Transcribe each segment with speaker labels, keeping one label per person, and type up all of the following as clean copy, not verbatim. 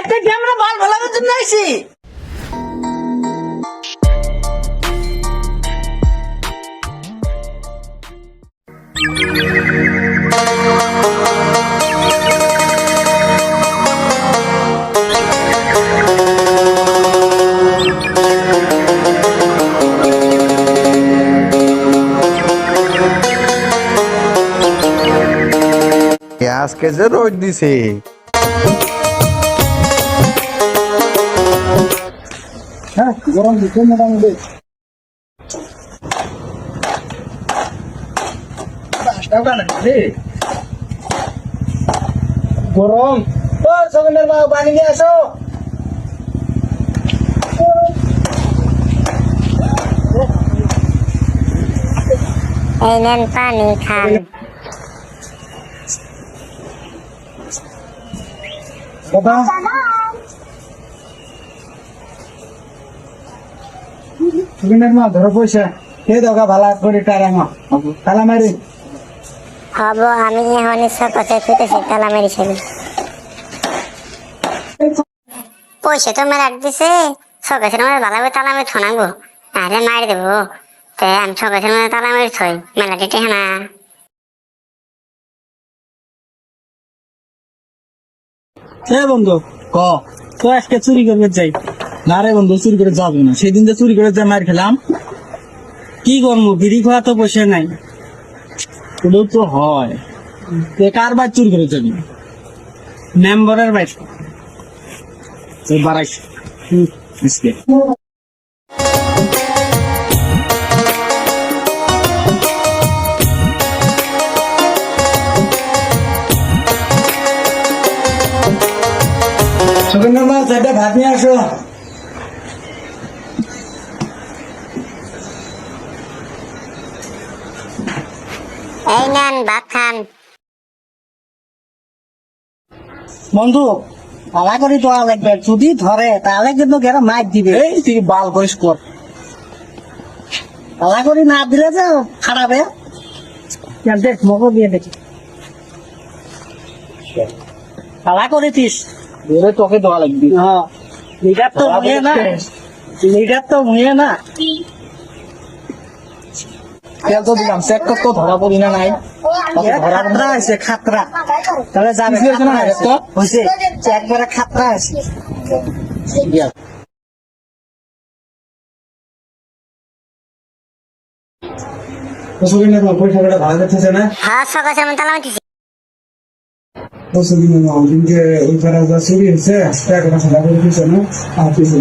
Speaker 1: একটা ক্যামেরা মাল ভালো জন্য আইছি।
Speaker 2: আজকে যে রোদ দিছে
Speaker 1: গরম দিচ্ছে মোটামুটি গরম। ও সগনের মা পানি নিয়ে আসো।
Speaker 3: এই নেন পানি খান।
Speaker 1: বাবা সগনের মা ধরো পয়সা কে দোকা ভালা করে টারাঙা তালা মারি
Speaker 3: হব আমি এখন ইচ্ছা করছে ফিতেছি তালা মেরি ছেলে পয়সা তো মেরে রাখ দিছে সকাশের মধ্যে ভালো করে তালা মেরে থনাবো আরে মারি দেবো তে আমি সকাশের মধ্যে তালা মেরে থই মেলা ডেটে না
Speaker 1: এ বন্ধু
Speaker 2: ক
Speaker 1: তো আজকে চুরি করবে যাই।
Speaker 2: না রে বন্ধু চুরি করে যাবো না, সেদিন যে চুরি করে যা মার খেলাম।
Speaker 1: কি করবো বিড়ি খাওয়া তো পয়সা নাই।
Speaker 2: ওটাও তো হয়, তুই কার বাদ চুরি করে যাবি?
Speaker 1: মেম্বারের বাইক
Speaker 2: তুই বাড়াইস আজকে
Speaker 1: সগনের মা চারটা ভাত নিয়ে আসো।
Speaker 3: এই নেন ভাত খান।
Speaker 1: বন্ধু ভালা করে দেওয়া লাগবে, যদি ধরে তাহলে কিন্তু গেরা মাইক দিবে।
Speaker 2: এই তুই বাল করিস কর।
Speaker 1: ভালা করে না দিলে যে খারাপে দেখ মগো দিয়ে দেখি ভালা করেছিস।
Speaker 2: ওরে তোকে দেওয়া লাগবি।
Speaker 1: হ্যাঁ লিডার তো মুয়ে না, লিডার তো মুয়ে না।
Speaker 2: তেল তো দিলাম, চেক কর তো ধরা পড়ি না নাই।
Speaker 1: খাতরা আছে খাতরা, তাহলে যাবে
Speaker 2: কিছু হয়েছে না তো?
Speaker 1: হয়েছে একবারে খাতরা আছে।
Speaker 2: সগনের মা পয়সাটা ভালো যাচ্ছে না।
Speaker 3: হ্যাঁ সকাশের মধ্যে তালা মেরেছি
Speaker 2: সগনের মা ওদিনকে ওই পাড়া যা চুরি হয়েছে টাকা পয়সা করে দিচ্ছে না। আর কিছু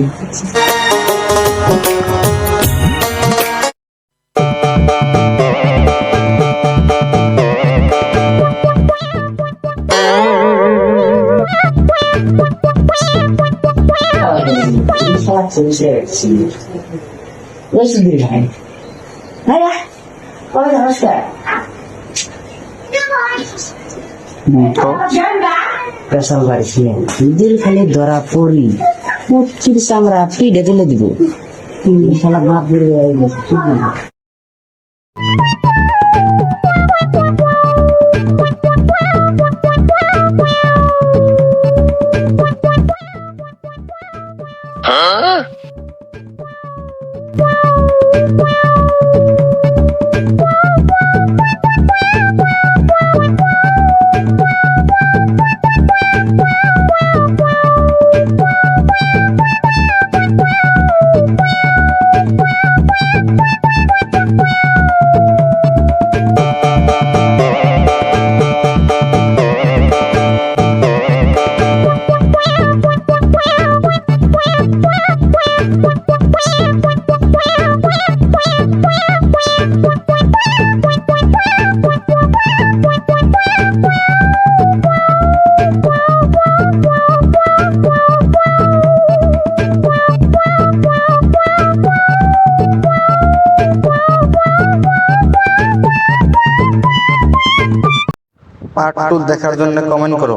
Speaker 4: খালি ধরা পড়ি মুক্তির চামড়া পিঠে তুলে দিব শালা বাপ বের হয়ে গেছে ঠিক না
Speaker 2: পার্ট 2 দেখার জন্য কমেন্ট করো।